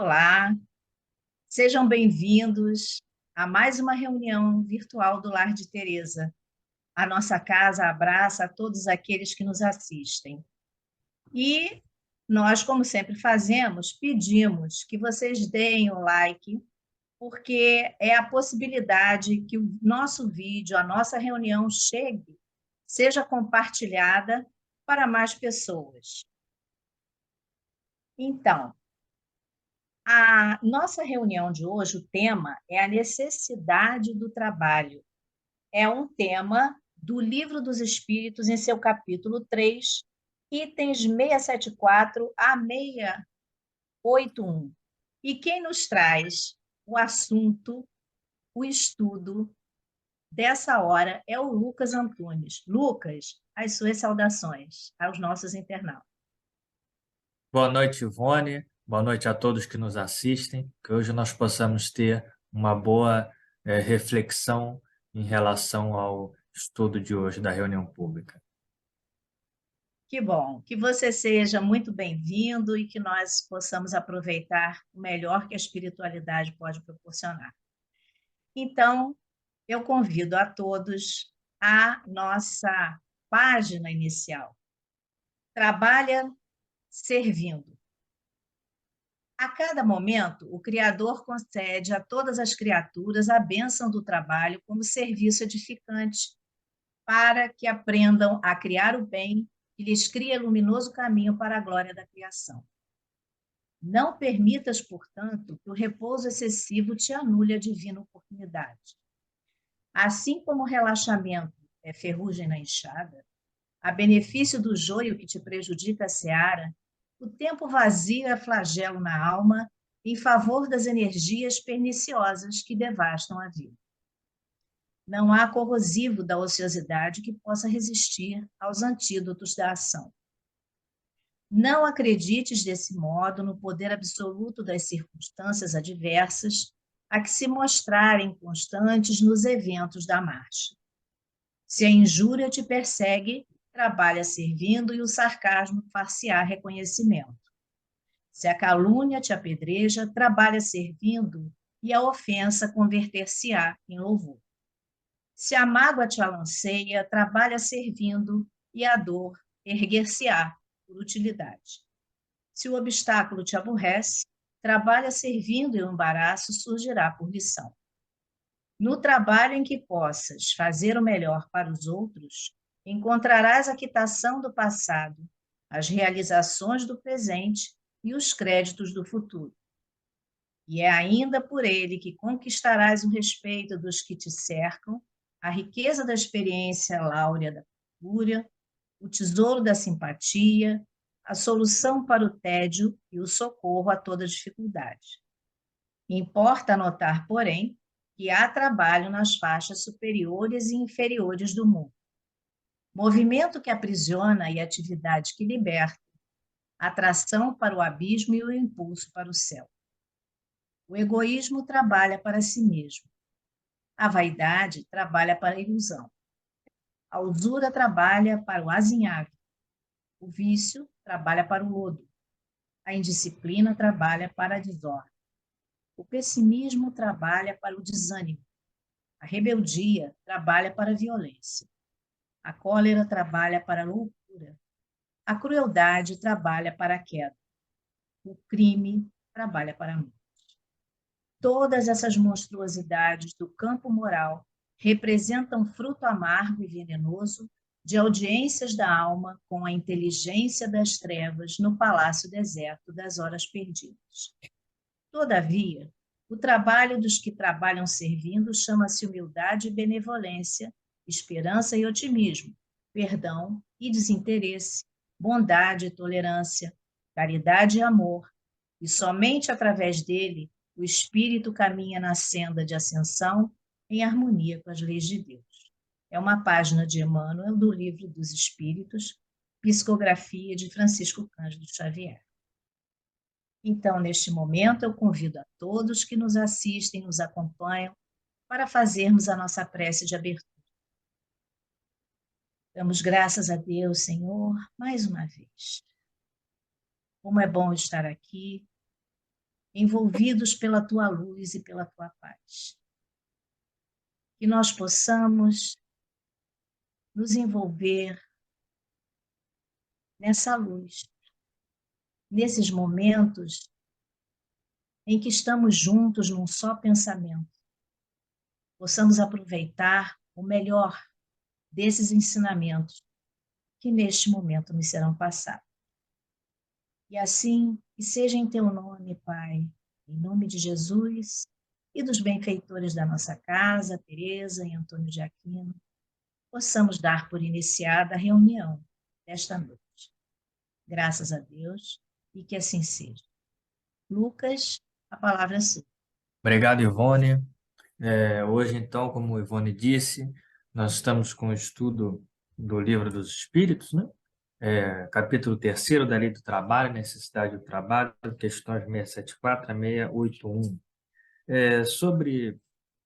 Olá, sejam bem-vindos a mais uma reunião virtual do Lar de Teresa. A nossa casa abraça a todos aqueles que nos assistem. E nós, como sempre fazemos, pedimos que vocês deem o like, porque é a possibilidade que o nosso vídeo, a nossa reunião chegue, seja compartilhada para mais pessoas. Então, a nossa reunião de hoje, o tema é a necessidade do trabalho. É um tema do Livro dos Espíritos, em seu capítulo 3, itens 674 a 681. E quem nos traz o assunto, o estudo dessa hora é o Lucas Antunes. Lucas, as suas saudações aos nossos internautas. Boa noite, Ivone. Boa noite a todos que nos assistem. Que hoje nós possamos ter uma boa reflexão em relação ao estudo de hoje da reunião pública. Que bom, que você seja muito bem-vindo e que nós possamos aproveitar o melhor que a espiritualidade pode proporcionar. Então, eu convido a todos à nossa página inicial. Trabalha servindo. A cada momento, o Criador concede a todas as criaturas a bênção do trabalho como serviço edificante, para que aprendam a criar o bem e lhes cria luminoso caminho para a glória da criação. Não permitas, portanto, que o repouso excessivo te anule a divina oportunidade. Assim como o relaxamento é ferrugem na enxada, a benefício do joio que te prejudica a seara, o tempo vazio é flagelo na alma em favor das energias perniciosas que devastam a vida. Não há corrosivo da ociosidade que possa resistir aos antídotos da ação. Não acredites desse modo no poder absoluto das circunstâncias adversas a que se mostrarem constantes nos eventos da marcha. Se a injúria te persegue, trabalha servindo e o sarcasmo far-se-á reconhecimento. Se a calúnia te apedreja, trabalha servindo e a ofensa converter-se-á em louvor. Se a mágoa te alanceia, trabalha servindo e a dor erguer-se-á por utilidade. Se o obstáculo te aborrece, trabalha servindo e o embaraço surgirá por lição. No trabalho em que possas fazer o melhor para os outros, encontrarás a quitação do passado, as realizações do presente e os créditos do futuro. E é ainda por ele que conquistarás o respeito dos que te cercam, a riqueza da experiência láurea da cultura, o tesouro da simpatia, a solução para o tédio e o socorro a toda dificuldade. Importa notar, porém, que há trabalho nas faixas superiores e inferiores do mundo. Movimento que aprisiona e atividade que liberta, atração para o abismo e o impulso para o céu. O egoísmo trabalha para si mesmo. A vaidade trabalha para a ilusão. A usura trabalha para o azinhavre. O vício trabalha para o lodo. A indisciplina trabalha para a desordem. O pessimismo trabalha para o desânimo. A rebeldia trabalha para a violência. A cólera trabalha para a loucura. A crueldade trabalha para a queda. O crime trabalha para a morte. Todas essas monstruosidades do campo moral representam fruto amargo e venenoso de audiências da alma com a inteligência das trevas no palácio deserto das horas perdidas. Todavia, o trabalho dos que trabalham servindo chama-se humildade e benevolência, esperança e otimismo, perdão e desinteresse, bondade e tolerância, caridade e amor, e somente através dele o espírito caminha na senda de ascensão em harmonia com as leis de Deus. É uma página de Emmanuel do Livro dos Espíritos, psicografia de Francisco Cândido Xavier. Então, neste momento, eu convido a todos que nos assistem, nos acompanham, para fazermos a nossa prece de abertura. Damos graças a Deus, Senhor, mais uma vez. Como é bom estar aqui, envolvidos pela tua luz e pela tua paz. Que nós possamos nos envolver nessa luz, nesses momentos em que estamos juntos num só pensamento, possamos aproveitar o melhor desses ensinamentos que neste momento nos serão passados. E assim, que seja em teu nome, Pai, em nome de Jesus e dos benfeitores da nossa casa, Teresa e Antônio de Aquino, possamos dar por iniciada a reunião desta noite. Graças a Deus e que assim seja. Lucas, a palavra é sua. Obrigado, Ivone. Hoje, então, como o Ivone disse, nós estamos com o estudo do Livro dos Espíritos, né? Capítulo 3º da Lei do Trabalho, Necessidade do Trabalho, questões 674 a 681. Sobre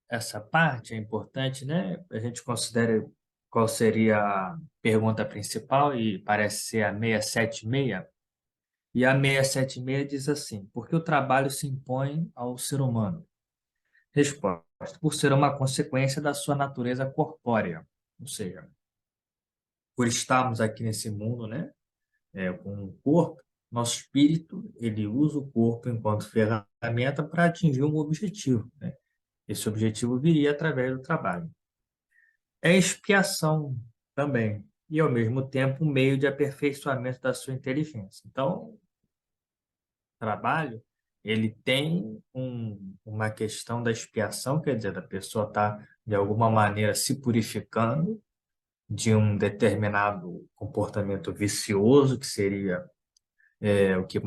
essa parte, é importante, né? A gente considera qual seria a pergunta principal, e parece ser a 676. E a 676 diz assim: por que o trabalho se impõe ao ser humano? Resposta: por ser uma consequência da sua natureza corpórea, ou seja, por estarmos aqui nesse mundo, né, com um corpo, nosso espírito, ele usa o corpo enquanto ferramenta para atingir um objetivo, né? Esse objetivo viria através do trabalho. É expiação também, e ao mesmo tempo um meio de aperfeiçoamento da sua inteligência. Então, trabalho, ele tem uma questão da expiação, quer dizer, da pessoa estar, de alguma maneira, se purificando de um determinado comportamento vicioso, que seria o que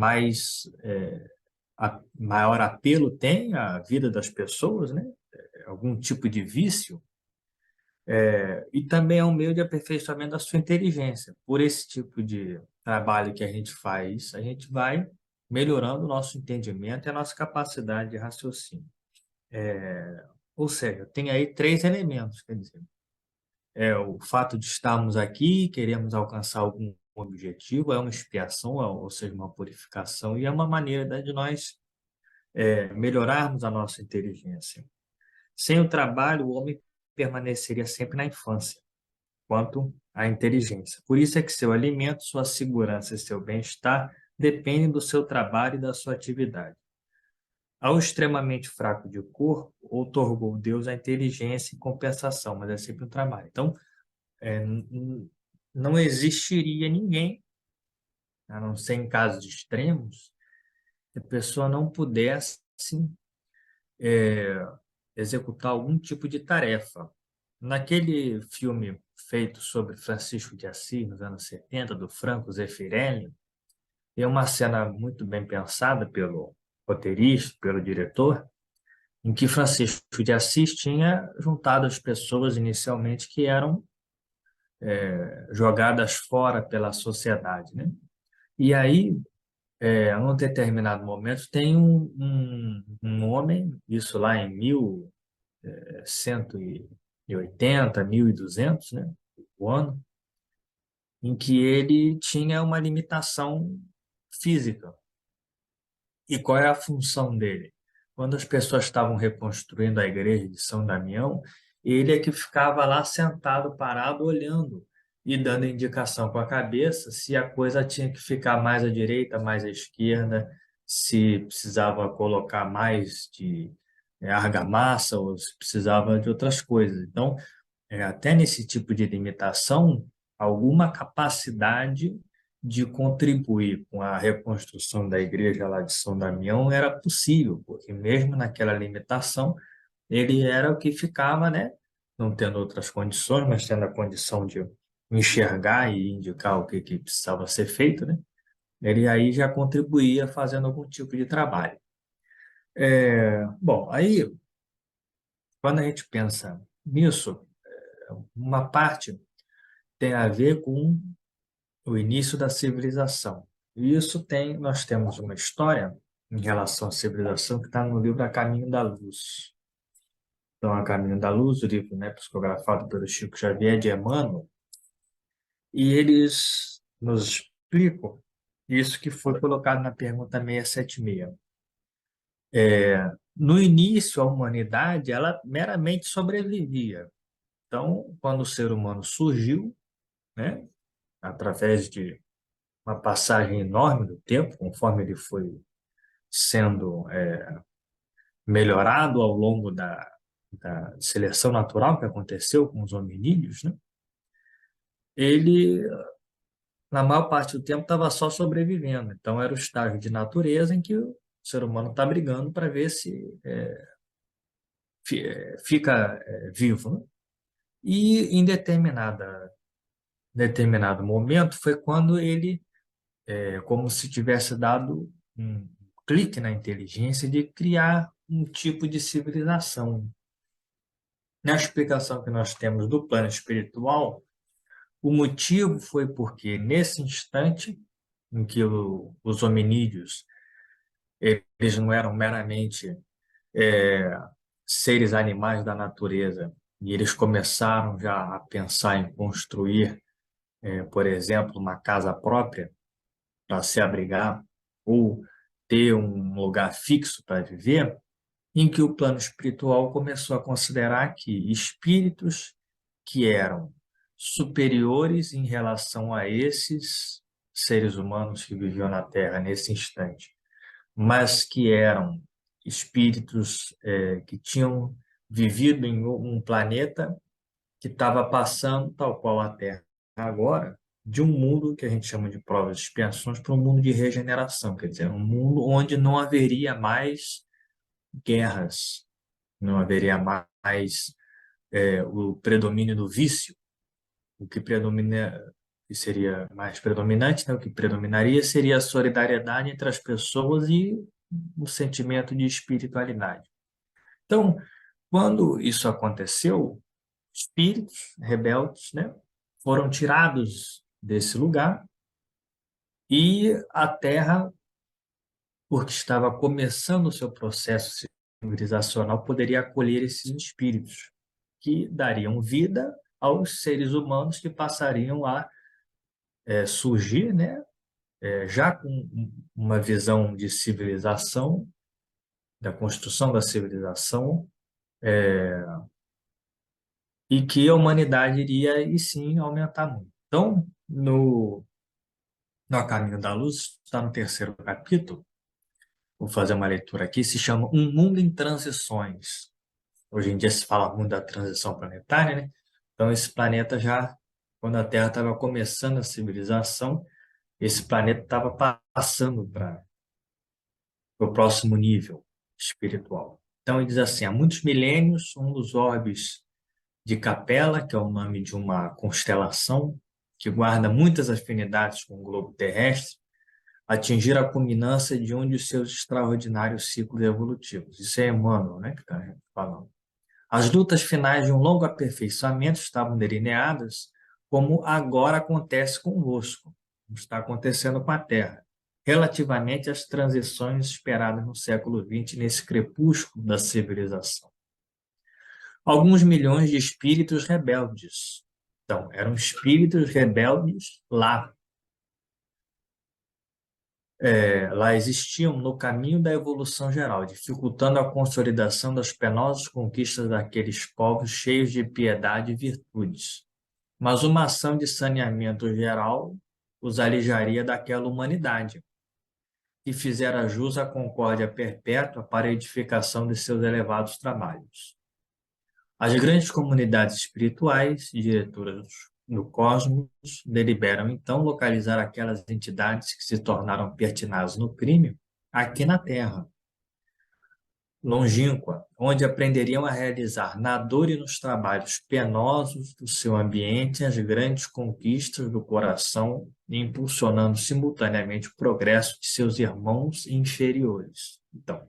maior apelo tem à vida das pessoas, né? Algum tipo de vício, e também é um meio de aperfeiçoamento da sua inteligência. Por esse tipo de trabalho que a gente faz, a gente vai melhorando o nosso entendimento e a nossa capacidade de raciocínio. Ou seja, tem aí três elementos, quer dizer, o fato de estarmos aqui, queremos alcançar algum objetivo, é uma expiação, ou seja, uma purificação, e é uma maneira de nós melhorarmos a nossa inteligência. Sem o trabalho, o homem permaneceria sempre na infância, quanto à inteligência. Por isso é que seu alimento, sua segurança e seu bem-estar dependem do seu trabalho e da sua atividade. Ao extremamente fraco de corpo, outorgou Deus a inteligência em compensação, mas é sempre um trabalho. Então, não existiria ninguém, a não ser em casos extremos, que a pessoa não pudesse executar algum tipo de tarefa. Naquele filme feito sobre Francisco de Assis, nos anos 70, do Franco Zeffirelli, tem uma cena muito bem pensada pelo roteirista, pelo diretor, em que Francisco de Assis tinha juntado as pessoas inicialmente que eram jogadas fora pela sociedade, né? E aí, num determinado momento, tem um homem, isso lá em 1180, 1200, né? O ano, em que ele tinha uma limitação física. E qual é a função dele? Quando as pessoas estavam reconstruindo a igreja de São Damião, ele é que ficava lá sentado, parado, olhando e dando indicação com a cabeça se a coisa tinha que ficar mais à direita, mais à esquerda, se precisava colocar mais de argamassa ou se precisava de outras coisas. Então, até nesse tipo de limitação, alguma capacidade de contribuir com a reconstrução da igreja lá de São Damião era possível, porque mesmo naquela limitação, ele era o que ficava, né, não tendo outras condições, mas tendo a condição de enxergar e indicar o que precisava ser feito, né? Ele aí já contribuía fazendo algum tipo de trabalho. Bom, aí, quando a gente pensa nisso, uma parte tem a ver com o início da civilização. E isso nós temos uma história em relação à civilização que está no livro A Caminho da Luz. Então, A Caminho da Luz, o livro, né, psicografado pelo Chico Xavier de Emmanuel, e eles nos explicam isso que foi colocado na pergunta 676. No início, a humanidade ela meramente sobrevivia. Então, quando o ser humano surgiu, né, através de uma passagem enorme do tempo, conforme ele foi sendo melhorado ao longo da seleção natural que aconteceu com os hominídeos, né, ele, na maior parte do tempo, estava só sobrevivendo. Então, era o estágio de natureza em que o ser humano está brigando para ver se fica vivo, né? E em determinado momento foi quando ele, como se tivesse dado um clique na inteligência de criar um tipo de civilização. Na explicação que nós temos do plano espiritual, o motivo foi porque nesse instante em que os hominídeos eles não eram meramente é, seres animais da natureza e eles começaram já a pensar em construir, por exemplo, uma casa própria para se abrigar ou ter um lugar fixo para viver, em que o plano espiritual começou a considerar que espíritos que eram superiores em relação a esses seres humanos que viviam na Terra nesse instante, mas que eram espíritos que tinham vivido em um planeta que estava passando, tal qual a Terra agora, de um mundo que a gente chama de provas e expiações para um mundo de regeneração, quer dizer, um mundo onde não haveria mais guerras, não haveria mais o predomínio do vício, o que predomina, que seria mais predominante, né? O que predominaria seria a solidariedade entre as pessoas e o sentimento de espiritualidade. Então, quando isso aconteceu, espíritos rebeldes, né, foram tirados desse lugar e a Terra, porque estava começando o seu processo civilizacional, poderia acolher esses espíritos que dariam vida aos seres humanos que passariam a surgir, né, já com uma visão de civilização, da construção da civilização, e que a humanidade iria, e sim, aumentar muito. Então, no A Caminho da Luz, está no terceiro capítulo, vou fazer uma leitura aqui, se chama Um Mundo em Transições. Hoje em dia se fala muito da transição planetária, né? Então, esse planeta já, quando a Terra estava começando a civilização, esse planeta estava passando para o próximo nível espiritual. Então, ele diz assim: há muitos milênios, um dos orbes de Capela, que é o nome de uma constelação que guarda muitas afinidades com o globo terrestre, atingir a culminância de um de seus extraordinários ciclos evolutivos. Isso é Emmanuel, né, que está falando. As lutas finais de um longo aperfeiçoamento estavam delineadas como agora acontece convosco, como está acontecendo com a Terra, relativamente às transições esperadas no século XX, nesse crepúsculo da civilização. Alguns milhões de espíritos rebeldes. Então, eram espíritos rebeldes lá. Lá existiam no caminho da evolução geral, dificultando a consolidação das penosas conquistas daqueles povos cheios de piedade e virtudes. Mas uma ação de saneamento geral os alijaria daquela humanidade, que fizera jus à concórdia perpétua para a edificação de seus elevados trabalhos. As grandes comunidades espirituais, diretoras do cosmos, deliberam então localizar aquelas entidades que se tornaram pertinazes no crime aqui na Terra, longínqua, onde aprenderiam a realizar na dor e nos trabalhos penosos do seu ambiente as grandes conquistas do coração, impulsionando simultaneamente o progresso de seus irmãos inferiores. Então,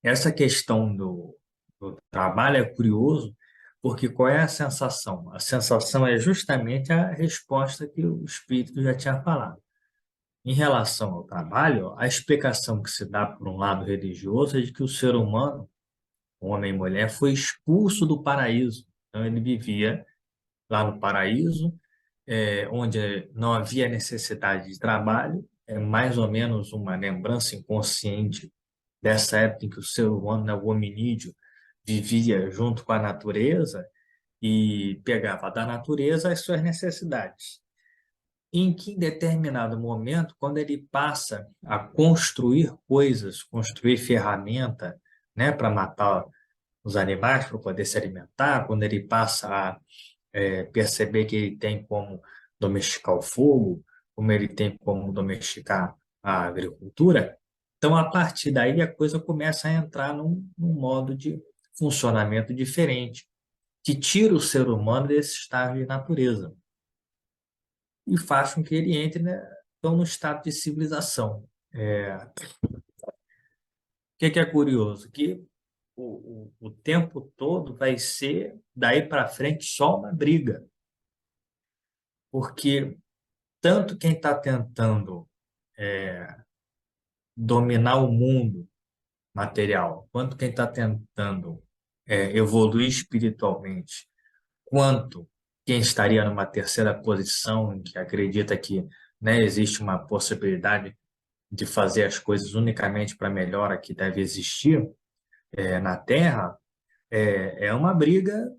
essa questão do trabalho é curioso, porque qual é a sensação? A sensação é justamente a resposta que o espírito já tinha falado. Em relação ao trabalho, a explicação que se dá por um lado religioso é de que o ser humano, homem e mulher, foi expulso do paraíso. Então ele vivia lá no paraíso, onde não havia necessidade de trabalho, é mais ou menos uma lembrança inconsciente dessa época em que o ser humano, né, o hominídeo, vivia junto com a natureza e pegava da natureza as suas necessidades. Em que em determinado momento, quando ele passa a construir coisas, construir ferramenta, né, para matar os animais, para poder se alimentar, quando ele passa a perceber que ele tem como domesticar o fogo, como ele tem como domesticar a agricultura, então a partir daí a coisa começa a entrar num modo de funcionamento diferente, que tira o ser humano desse estado de natureza e faz com que ele entre, né, então, no estado de civilização. O que é curioso? Que o tempo todo vai ser, daí para frente, só uma briga, porque tanto quem está tentando dominar o mundo material, quanto quem está tentando evoluir espiritualmente, quanto quem estaria numa terceira posição, em que acredita que, né, existe uma possibilidade de fazer as coisas unicamente para a melhora que deve existir na Terra, é uma briga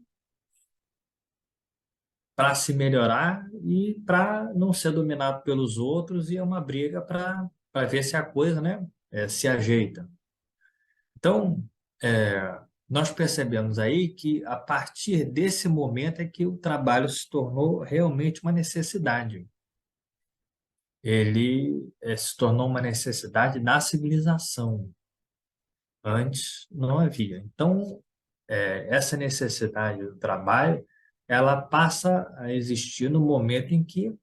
para se melhorar e para não ser dominado pelos outros, e é uma briga para ver se a coisa, né, se ajeita. Então, nós percebemos aí que a partir desse momento é que o trabalho se tornou realmente uma necessidade. Ele se tornou uma necessidade da civilização. Antes não havia. Então, essa necessidade do trabalho, ela passa a existir no momento em que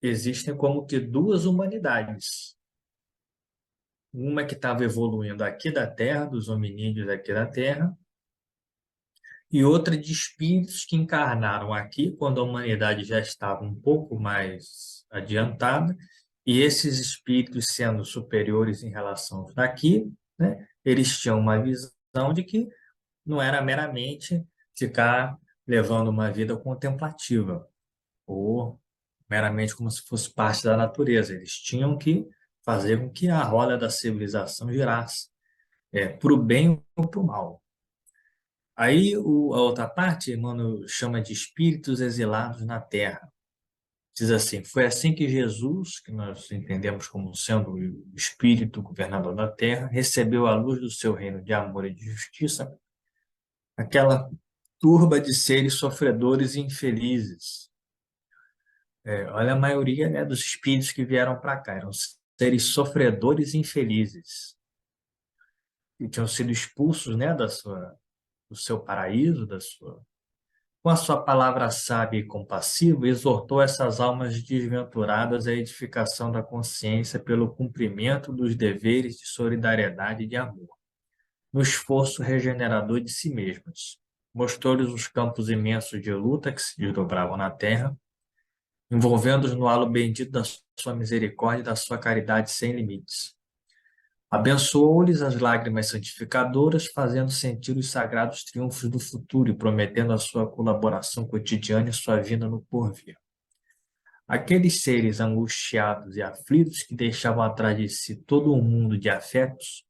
existem como que duas humanidades. Uma que estava evoluindo aqui da Terra, dos hominídeos aqui da Terra, e outra de espíritos que encarnaram aqui quando a humanidade já estava um pouco mais adiantada, e esses espíritos sendo superiores em relação aos daqui, né, eles tinham uma visão de que não era meramente ficar levando uma vida contemplativa, ou meramente como se fosse parte da natureza. Eles tinham que fazer com que a roda da civilização girasse, para o bem ou para o mal. Aí a outra parte, mano, chama de espíritos exilados na Terra. Diz assim: foi assim que Jesus, que nós entendemos como sendo o espírito governador da Terra, recebeu a luz do seu reino de amor e de justiça, aquela turba de seres sofredores e infelizes. Olha a maioria, né, dos espíritos que vieram para cá, eram seres sofredores e infelizes, que tinham sido expulsos, né, do seu paraíso, com a sua palavra sábia e compassiva, exortou essas almas desventuradas à edificação da consciência pelo cumprimento dos deveres de solidariedade e de amor, no esforço regenerador de si mesmas. Mostrou-lhes os campos imensos de luta que se desdobravam na terra, envolvendo-os no halo bendito da sua misericórdia e da sua caridade sem limites. Abençoou-lhes as lágrimas santificadoras, fazendo sentir os sagrados triunfos do futuro e prometendo a sua colaboração cotidiana e sua vinda no porvir. Aqueles seres angustiados e aflitos que deixavam atrás de si todo um mundo de afetos,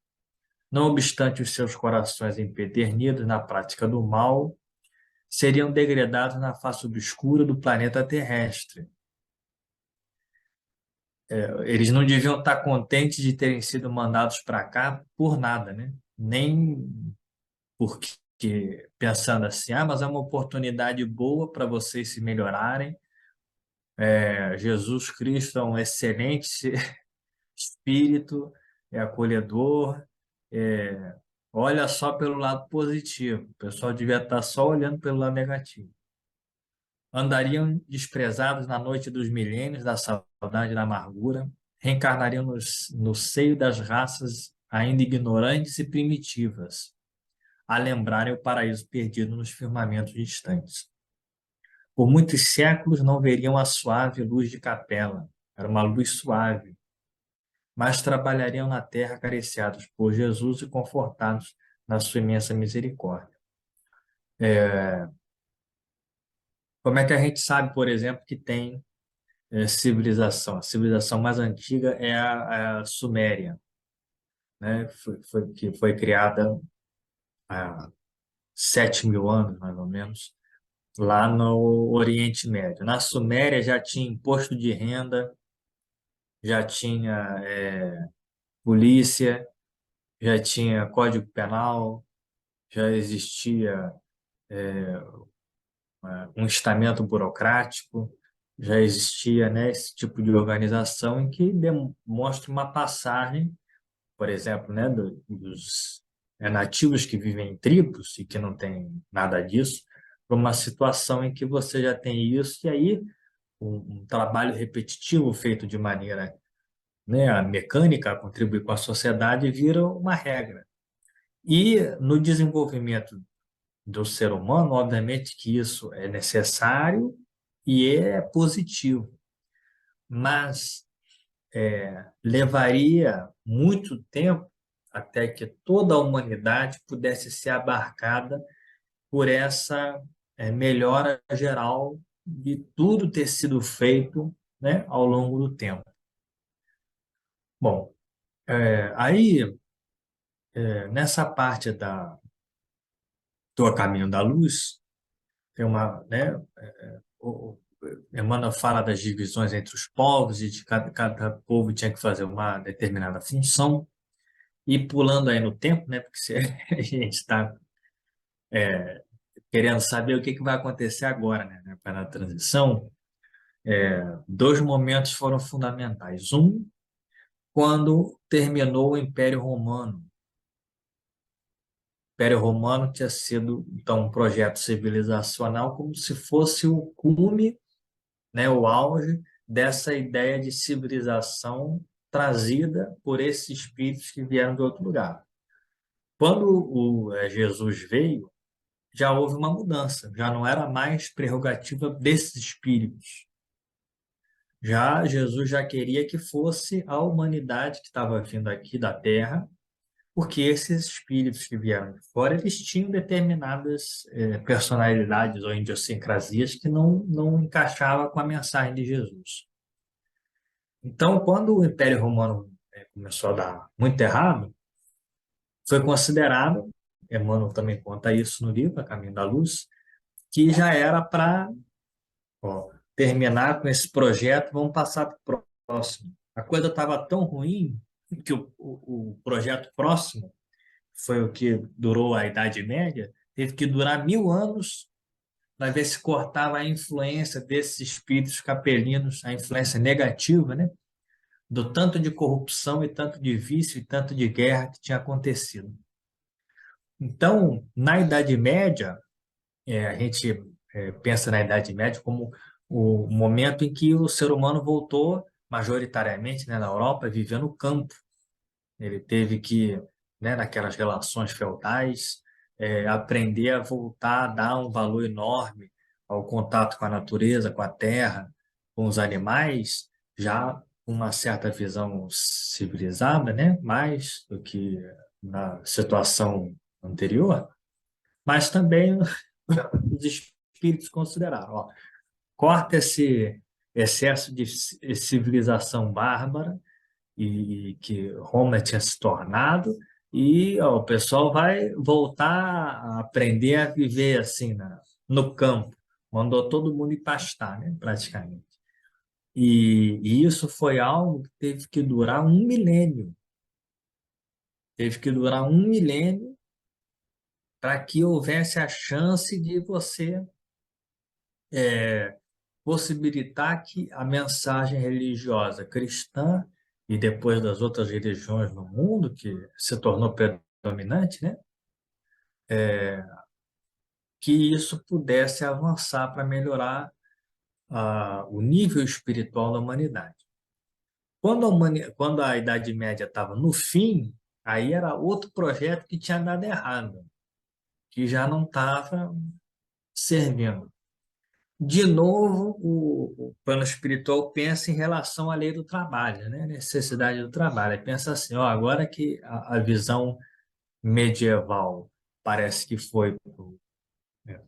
não obstante os seus corações empedernidos na prática do mal, seriam degradados na face obscura do planeta terrestre. Eles não deviam estar contentes de terem sido mandados para cá por nada, né? Nem porque pensando assim, mas é uma oportunidade boa para vocês se melhorarem. Jesus Cristo é um excelente espírito, é acolhedor. é, Olha só pelo lado positivo. O pessoal devia estar só olhando pelo lado negativo. Andariam desprezados na noite dos milênios da saudade e da amargura, reencarnariam no seio das raças ainda ignorantes e primitivas, a lembrarem o paraíso perdido nos firmamentos distantes. Por muitos séculos não veriam a suave luz de capela, era uma luz suave, mas trabalhariam na terra acariciados por Jesus e confortados na sua imensa misericórdia. Como é que a gente sabe, por exemplo, que tem civilização. A civilização mais antiga é a Suméria, né? Que foi criada há 7.000 anos, mais ou menos, lá no Oriente Médio. Na Suméria já tinha imposto de renda, já tinha polícia, já tinha código penal, já existia um estamento burocrático, já existia, né, esse tipo de organização em que demonstra uma passagem, por exemplo, né, dos nativos que vivem em tribos e que não tem nada disso, para uma situação em que você já tem isso, e aí um trabalho repetitivo feito de maneira, né, mecânica, a contribuir com a sociedade, vira uma regra. E no desenvolvimento do ser humano, obviamente que isso é necessário e é positivo, mas levaria muito tempo até que toda a humanidade pudesse ser abarcada por essa melhora geral de tudo ter sido feito, né, ao longo do tempo. Bom, aí nessa parte do A Caminho da Luz, tem uma, né, Emmanuel fala das divisões entre os povos e de cada povo tinha que fazer uma determinada função. E pulando aí no tempo, né, porque a gente está querendo saber o que que vai acontecer agora, né, para a transição, dois momentos foram fundamentais. Um, quando terminou o Império Romano. O Império Romano tinha sido, então, um projeto civilizacional como se fosse o cume, né, o auge dessa ideia de civilização trazida por esses espíritos que vieram de outro lugar. Quando Jesus veio, já houve uma mudança, já não era mais prerrogativa desses espíritos. Já Jesus já queria que fosse a humanidade que estava vindo aqui da Terra, porque esses espíritos que vieram de fora, eles tinham determinadas personalidades ou idiosincrasias que não encaixava com a mensagem de Jesus. Então, quando o Império Romano começou a dar muito errado, foi considerado, Emmanuel também conta isso no livro, A Caminho da Luz, que já era para terminar com esse projeto, vamos passar para o próximo. A coisa estava tão ruim que o projeto próximo, foi o que durou a Idade Média, teve que durar 1.000 anos para ver se cortava a influência desses espíritos capelinos, a influência negativa, né? Do tanto de corrupção e tanto de vício e tanto de guerra que tinha acontecido. Então, na Idade Média, a gente pensa na Idade Média como o momento em que o ser humano voltou majoritariamente, né, na Europa, a viver no campo. Ele teve que, né, naquelas relações feudais, aprender a voltar a dar um valor enorme ao contato com a natureza, com a terra, com os animais, já com uma certa visão civilizada, né, mais do que na situação anterior, mas também os espíritos consideraram, ó, corta esse excesso de civilização bárbara e que Roma tinha se tornado e ó, o pessoal vai voltar a aprender a viver assim no campo. Mandou todo mundo ir pastar, né, praticamente. E isso foi algo que teve que durar 1 milênio. Teve que durar 1 milênio para que houvesse a chance de você possibilitar que a mensagem religiosa cristã e depois das outras religiões no mundo, que se tornou predominante, né? Que isso pudesse avançar para melhorar o nível espiritual da humanidade. Quando a Idade Média estava no fim, aí era outro projeto que tinha dado errado, que já não estava servindo. De novo, o plano espiritual pensa em relação à lei do trabalho, né? Necessidade do trabalho. Ele pensa assim, ó, agora que a visão medieval parece que foi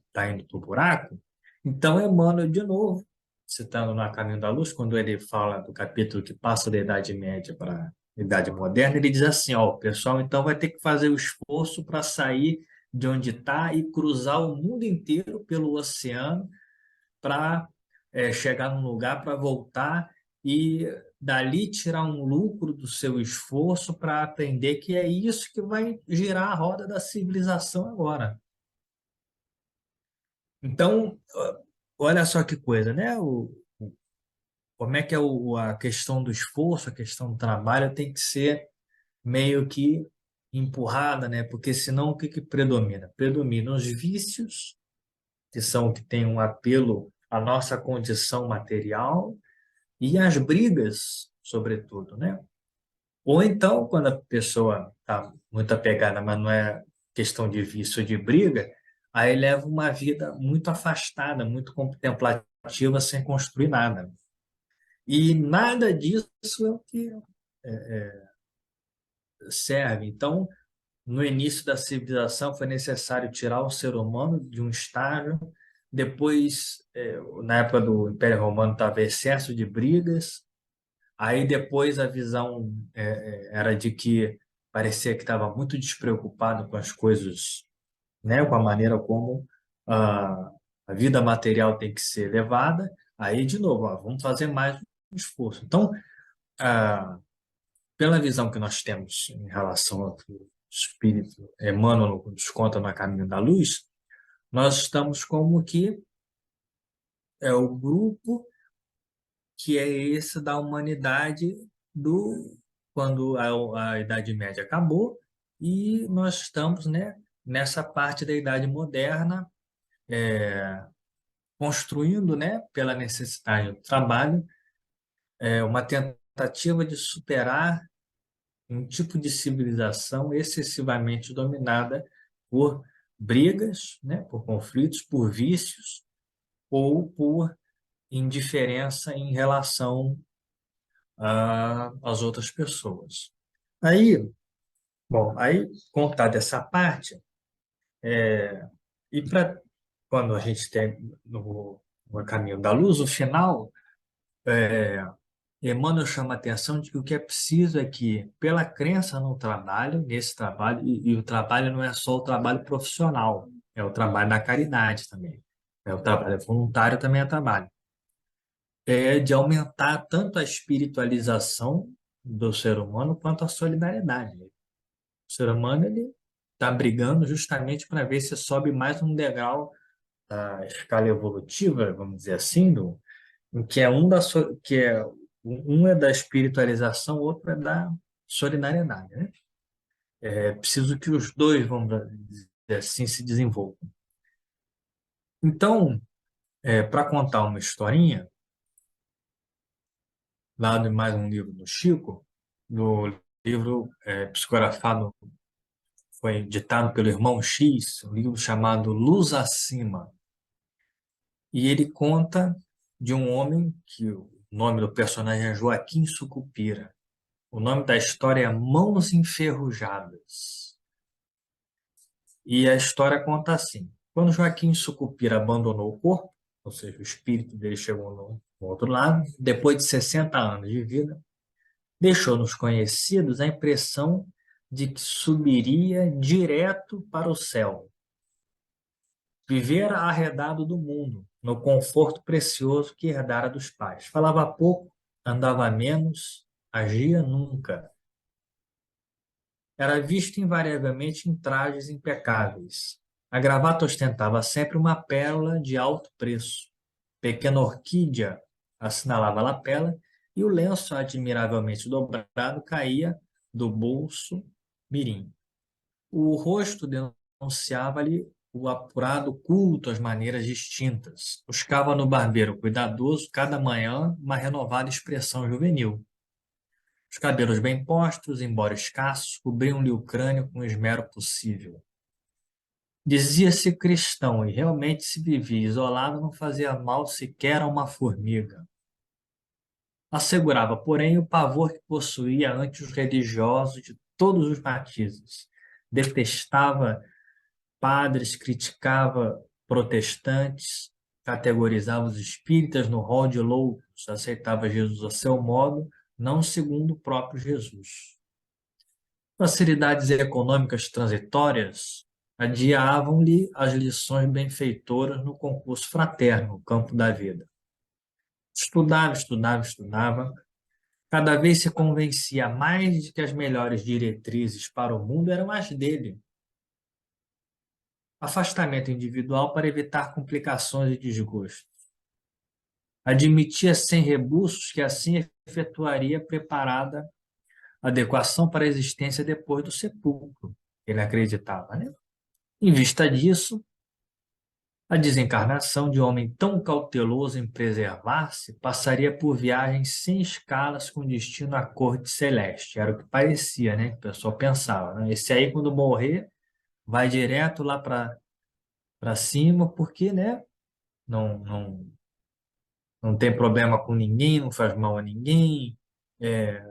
está indo para o buraco, então Emmanuel, de novo, citando no A Caminho da Luz, quando ele fala do capítulo que passa da Idade Média para a Idade Moderna, ele diz assim, ó, o pessoal então vai ter que fazer o esforço para sair de onde está e cruzar o mundo inteiro pelo oceano para chegar num lugar para voltar e dali tirar um lucro do seu esforço para aprender que é isso que vai girar a roda da civilização agora. Então, olha só que coisa, né? Como é que é a questão do esforço, a questão do trabalho tem que ser meio que empurrada, né? Porque senão o que que predomina? Predominam os vícios, que são que têm um apelo à nossa condição material, e as brigas, sobretudo, né? Ou então, quando a pessoa está muito apegada, mas não é questão de vício ou de briga, aí leva uma vida muito afastada, muito contemplativa, sem construir nada. E nada disso é o que serve. Então, no início da civilização, foi necessário tirar o ser humano de um estágio. Depois, na época do Império Romano, estava excesso de brigas. Aí depois a visão era de que parecia que estava muito despreocupado com as coisas, né, com a maneira como a, a vida material tem que ser levada. Aí, de novo, ó, vamos fazer mais um esforço. Então, ah, pela visão que nós temos em relação ao que o Espírito Emmanuel nos conta no Caminho da Luz, nós estamos como que é o grupo que é esse da humanidade do quando a Idade Média acabou e nós estamos, né, nessa parte da Idade Moderna, construindo, né, pela necessidade do trabalho, uma tentativa de superar um tipo de civilização excessivamente dominada por brigas, né, por conflitos, por vícios ou por indiferença em relação às outras pessoas. Aí, bom, aí contar dessa parte, e para quando a gente tem no caminho da luz, o final, Emmanuel chama a atenção de que o que é preciso é que, pela crença no trabalho, nesse trabalho, e o trabalho não é só o trabalho profissional, é o trabalho da caridade também, é o trabalho voluntário também é trabalho, de aumentar tanto a espiritualização do ser humano quanto a solidariedade. O ser humano ele está brigando justamente para ver se sobe mais um degrau da escala evolutiva, vamos dizer assim, que é que é um é da espiritualização, o outro é da solidariedade, né? É preciso que os dois, vamos dizer assim, se desenvolvam. Então, para contar uma historinha, lá de mais um livro do Chico, no livro psicografado, foi ditado pelo irmão X, um livro chamado Luz Acima. E ele conta de um homem que o nome do personagem é Joaquim Sucupira. O nome da história é Mãos Enferrujadas. E a história conta assim: quando Joaquim Sucupira abandonou o corpo, ou seja, o espírito dele chegou no outro lado, depois de 60 anos de vida, deixou nos conhecidos a impressão de que subiria direto para o céu. Vivera arredado do mundo, no conforto precioso que herdara dos pais. Falava pouco, andava menos, agia nunca. Era visto invariavelmente em trajes impecáveis. A gravata ostentava sempre uma pérola de alto preço. Pequena orquídea assinalava a lapela e o lenço admiravelmente dobrado caía do bolso mirim. O rosto denunciava-lhe o apurado culto às maneiras distintas. Buscava no barbeiro cuidadoso, cada manhã, uma renovada expressão juvenil. Os cabelos bem postos, embora escassos, cobriam-lhe o crânio com o esmero possível. Dizia-se cristão e realmente se vivia isolado, não fazia mal sequer a uma formiga. Assegurava, porém, o pavor que possuía ante os religiosos de todos os matizes. Detestava padres, criticava protestantes, categorizava os espíritas no rol de loucos, aceitava Jesus a seu modo, não segundo o próprio Jesus. Facilidades econômicas transitórias adiavam-lhe as lições benfeitoras no concurso fraterno, no campo da vida. Estudava, estudava, estudava. Cada vez se convencia mais de que as melhores diretrizes para o mundo eram as dele. Afastamento individual para evitar complicações e desgostos. Admitia sem rebuços que assim efetuaria preparada adequação para a existência depois do sepulcro. Ele acreditava, né? Em vista disso, a desencarnação de um homem tão cauteloso em preservar-se passaria por viagens sem escalas com destino à corte celeste. Era o que parecia, né? O pessoal pensava, né? Esse aí, quando morrer, vai direto lá para cima, porque, né? Não tem problema com ninguém, não faz mal a ninguém,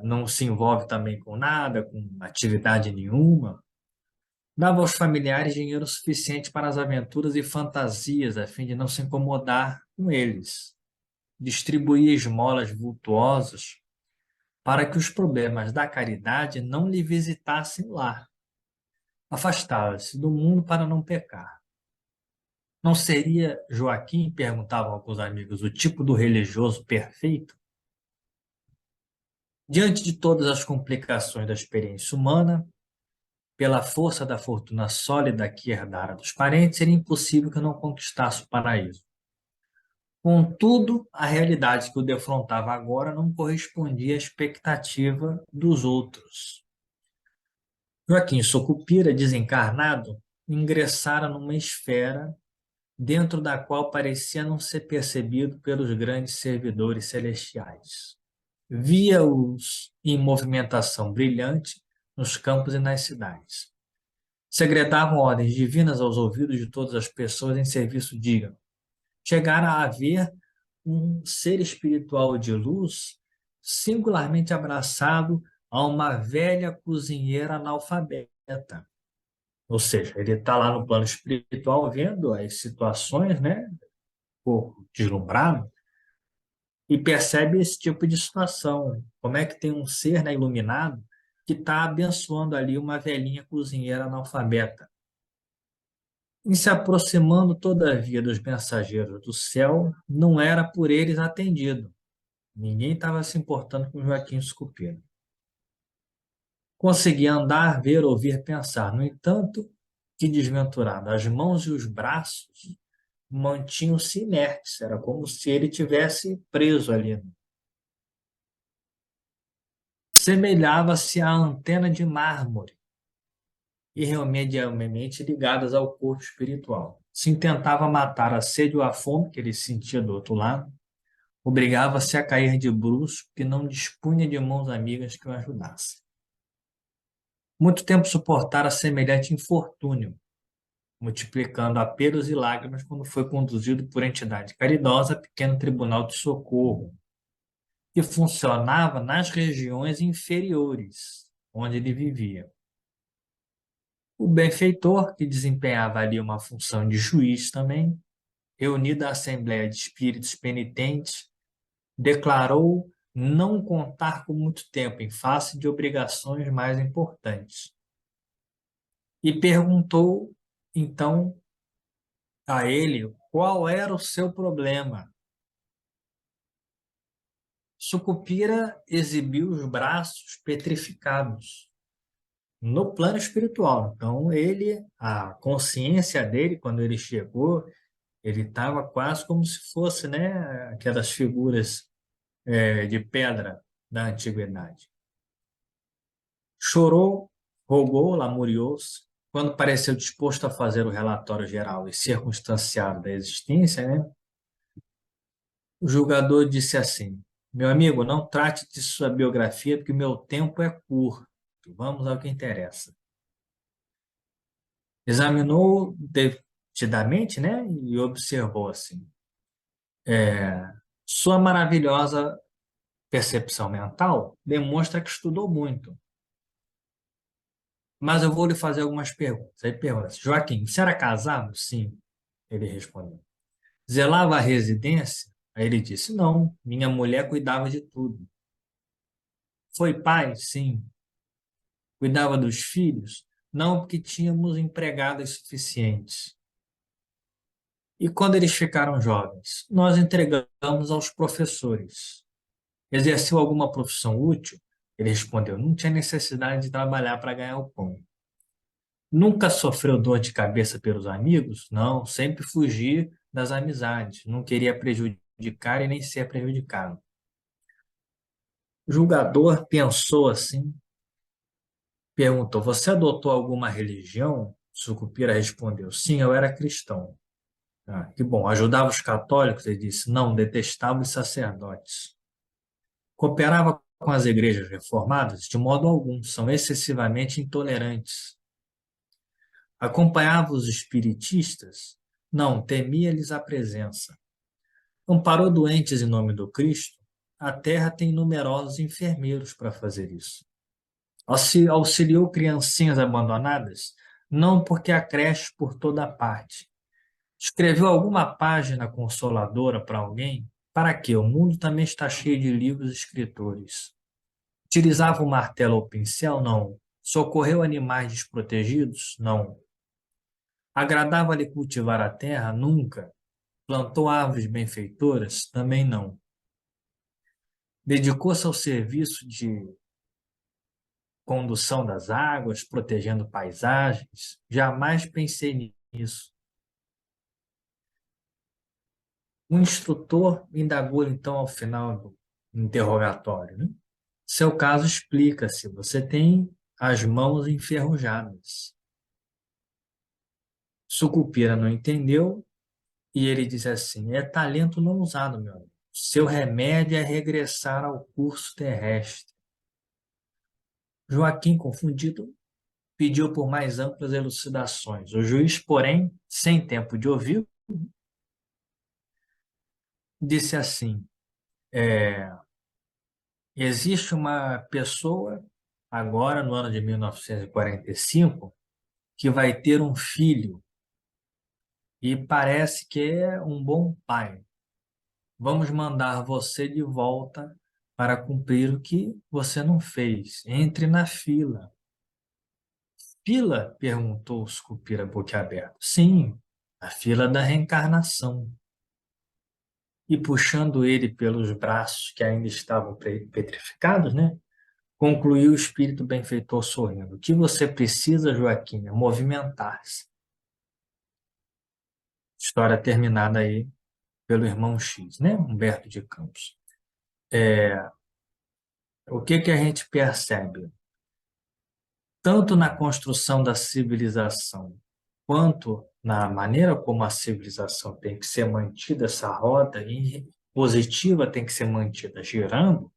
não se envolve também com nada, com atividade nenhuma. Dava aos familiares dinheiro suficiente para as aventuras e fantasias, a fim de não se incomodar com eles. Distribuía esmolas vultuosas para que os problemas da caridade não lhe visitassem lá. Afastava-se do mundo para não pecar. Não seria Joaquim, perguntavam alguns amigos, o tipo do religioso perfeito? Diante de todas as complicações da experiência humana, pela força da fortuna sólida que herdara dos parentes, seria impossível que não conquistasse o paraíso. Contudo, a realidade que o defrontava agora não correspondia à expectativa dos outros. Joaquim Sucupira, desencarnado, ingressara numa esfera dentro da qual parecia não ser percebido pelos grandes servidores celestiais. Via-os em movimentação brilhante nos campos e nas cidades. Segredavam ordens divinas aos ouvidos de todas as pessoas em serviço digno. Chegara a haver um ser espiritual de luz singularmente abraçado a uma velha cozinheira analfabeta. Ou seja, ele está lá no plano espiritual vendo as situações, né, um pouco deslumbrado, e percebe esse tipo de situação. Como é que tem um ser, né, iluminado que está abençoando ali uma velhinha cozinheira analfabeta. Em se aproximando, todavia, dos mensageiros do céu, não era por eles atendido. Ninguém estava se importando com Joaquim Escupira. Conseguia andar, ver, ouvir, pensar. No entanto, que desventurado, as mãos e os braços mantinham-se inertes. Era como se ele tivesse preso ali. Semelhava-se à antena de mármore, irremediavelmente ligadas ao corpo espiritual. Se intentava matar a sede ou a fome que ele sentia do outro lado, obrigava-se a cair de bruços, que não dispunha de mãos amigas que o ajudassem. Muito tempo suportara semelhante infortúnio, multiplicando apelos e lágrimas quando foi conduzido por entidade caridosa a pequeno tribunal de socorro, que funcionava nas regiões inferiores, onde ele vivia. O benfeitor, que desempenhava ali uma função de juiz também, reunido à Assembleia de Espíritos Penitentes, declarou não contar com muito tempo em face de obrigações mais importantes. E perguntou, então, a ele qual era o seu problema. Sucupira exibiu os braços petrificados no plano espiritual. Então, a consciência dele, quando ele chegou, ele estava quase como se fosse, né, aquelas figuras de pedra da antiguidade. Chorou, rogou, lamuriou-se. Quando pareceu disposto a fazer o relatório geral e circunstanciado da existência, né, o julgador disse assim: meu amigo, não trate de sua biografia, porque meu tempo é curto. Vamos ao que interessa. Examinou detidamente, né, e observou assim: sua maravilhosa percepção mental demonstra que estudou muito. Mas eu vou lhe fazer algumas perguntas. Aí pergunta: Joaquim, você era casado? Sim, ele respondeu. Zelava a residência? Aí ele disse: não, minha mulher cuidava de tudo. Foi pai? Sim. Cuidava dos filhos? Não, porque tínhamos empregadas suficientes. E quando eles ficaram jovens? Nós entregamos aos professores. Exerceu alguma profissão útil? Ele respondeu: não tinha necessidade de trabalhar para ganhar o pão. Nunca sofreu dor de cabeça pelos amigos? Não, sempre fugi das amizades. Não queria prejudicar e nem ser prejudicado. O julgador pensou assim, perguntou: você adotou alguma religião? Sucupira respondeu: sim, eu era cristão. Ah, que bom. Ajudava os católicos? Ele disse: não, detestava os sacerdotes. Cooperava com as igrejas reformadas? De modo algum, são excessivamente intolerantes. Acompanhava os espiritistas? Não, temia-lhes a presença. Amparou doentes em nome do Cristo? A terra tem numerosos enfermeiros para fazer isso. Auxiliou criancinhas abandonadas? Não, porque há creche por toda parte. Escreveu alguma página consoladora para alguém? Para quê? O mundo também está cheio de livros e escritores. Utilizava o martelo ou pincel? Não. Socorreu animais desprotegidos? Não. Agradava-lhe cultivar a terra? Nunca. Plantou árvores benfeitoras? Também não. Dedicou-se ao serviço de condução das águas, protegendo paisagens? Jamais pensei nisso. O instrutor indagou então ao final do interrogatório, né? Seu caso explica-se. Você tem as mãos enferrujadas. Sucupira não entendeu e ele disse assim: é talento não usado, meu amigo. Seu remédio é regressar ao curso terrestre. Joaquim, confundido, pediu por mais amplas elucidações. O juiz, porém, sem tempo de ouvir, disse assim: existe uma pessoa, agora no ano de 1945, que vai ter um filho e parece que é um bom pai. Vamos mandar você de volta para cumprir o que você não fez. Entre na fila. Fila? Perguntou o Sucupira boquiaberto. Sim, a fila da reencarnação. E puxando ele pelos braços que ainda estavam petrificados, né? Concluiu o espírito benfeitor sorrindo. O que você precisa, Joaquim, é movimentar-se. História terminada aí pelo irmão X, né? Humberto de Campos. O que que a gente percebe? Tanto na construção da civilização, quanto na maneira como a civilização tem que ser mantida, essa roda positiva tem que ser mantida girando,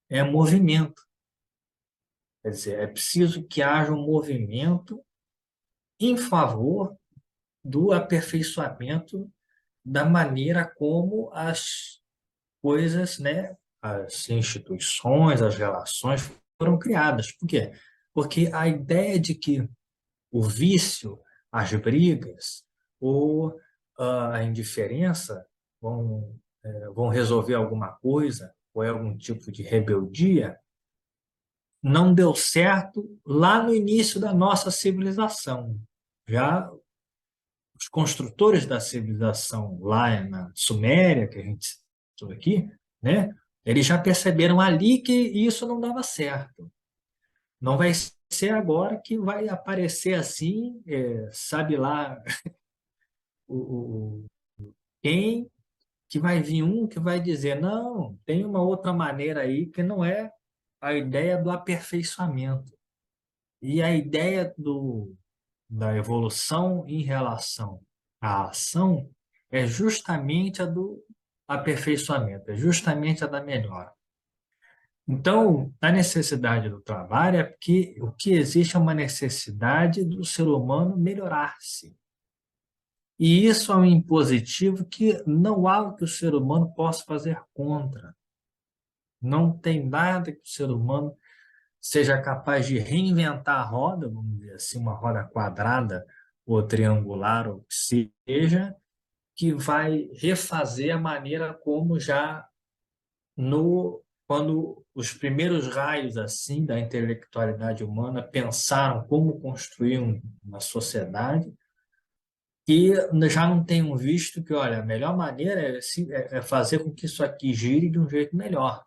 é movimento. Quer dizer, é preciso que haja um movimento em favor do aperfeiçoamento da maneira como as coisas, né, as instituições, as relações foram criadas. Por quê? Porque a ideia de que o vício, as brigas ou a indiferença vão resolver alguma coisa ou é algum tipo de rebeldia, não deu certo lá no início da nossa civilização. Já os construtores da civilização lá na Suméria, que a gente citou aqui, né, eles já perceberam ali que isso não dava certo. Não vai ser agora que vai aparecer assim, sabe lá o, quem que vai vir um que vai dizer, não, tem uma outra maneira aí que não é a ideia do aperfeiçoamento. E a ideia da evolução em relação à ação é justamente a do aperfeiçoamento, é justamente a da melhora. Então, a necessidade do trabalho é porque o que existe é uma necessidade do ser humano melhorar-se. E isso é um impositivo que não há o que o ser humano possa fazer contra. Não tem nada que o ser humano seja capaz de reinventar a roda, vamos dizer assim, uma roda quadrada ou triangular, ou o que seja, que vai refazer a maneira como já no quando os primeiros raios assim da intelectualidade humana pensaram como construir uma sociedade e já não tenham visto que, olha, a melhor maneira é fazer com que isso aqui gire de um jeito melhor,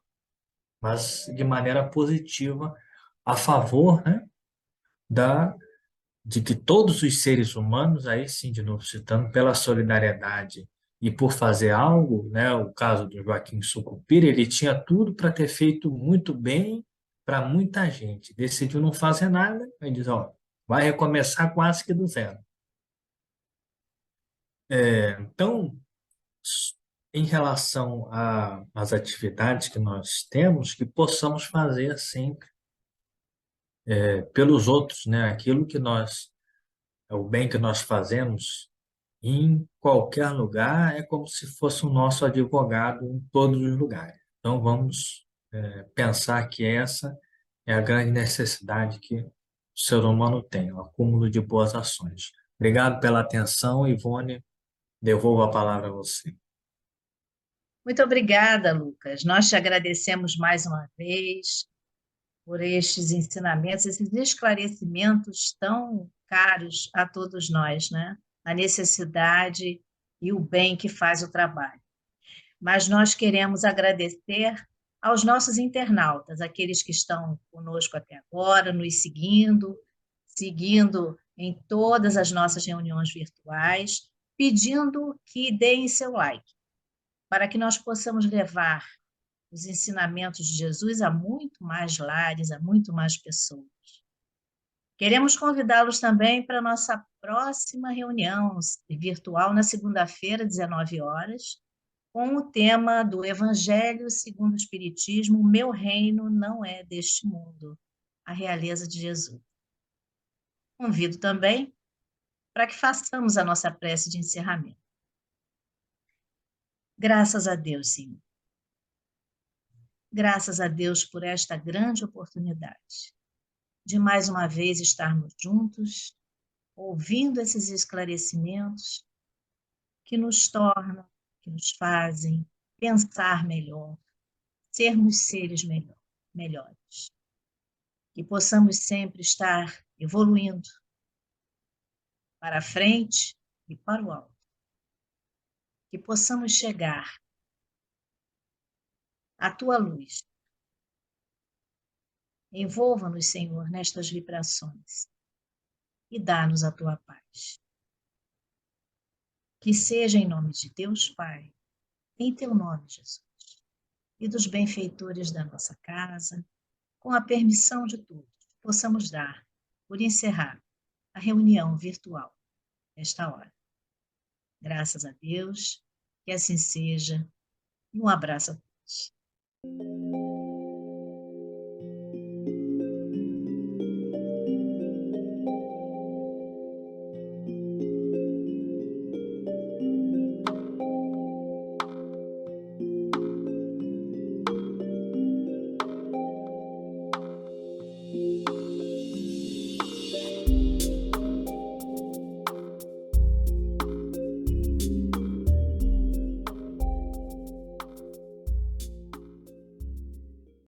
mas de maneira positiva, a favor, né, da de que todos os seres humanos, aí sim, de novo citando, pela solidariedade e por fazer algo, né, o caso do Joaquim Sucupira, ele tinha tudo para ter feito muito bem para muita gente. Decidiu não fazer nada, aí diz, ó, vai recomeçar quase que do zero. Então, em relação às atividades que nós temos, que possamos fazer sempre pelos outros, né, aquilo que nós, o bem que nós fazemos em qualquer lugar é como se fosse o nosso advogado em todos os lugares. Então, vamos pensar que essa é a grande necessidade que o ser humano tem, o acúmulo de boas ações. Obrigado pela atenção, Ivone. Devolvo a palavra a você. Muito obrigada, Lucas. Nós te agradecemos mais uma vez por estes ensinamentos, esses esclarecimentos tão caros a todos nós, né? A necessidade e o bem que faz o trabalho. Mas nós queremos agradecer aos nossos internautas, aqueles que estão conosco até agora, nos seguindo em todas as nossas reuniões virtuais, pedindo que deem seu like, para que nós possamos levar os ensinamentos de Jesus a muito mais lares, a muito mais pessoas. Queremos convidá-los também para a nossa próxima reunião virtual na segunda-feira, 19 horas, com o tema do Evangelho segundo o Espiritismo, Meu reino não é deste mundo, a realeza de Jesus. Convido também para que façamos a nossa prece de encerramento. Graças a Deus, Senhor. Graças a Deus por esta grande oportunidade de mais uma vez estarmos juntos, ouvindo esses esclarecimentos que nos tornam, que nos fazem pensar melhor, sermos seres melhores. Que possamos sempre estar evoluindo para a frente e para o alto. Que possamos chegar à tua luz. Envolva-nos, Senhor, nestas vibrações e dá-nos a tua paz. Que seja em nome de Deus Pai, em teu nome, Jesus, e dos benfeitores da nossa casa, com a permissão de todos, possamos dar por encerrar a reunião virtual nesta hora. Graças a Deus, que assim seja, e um abraço a todos.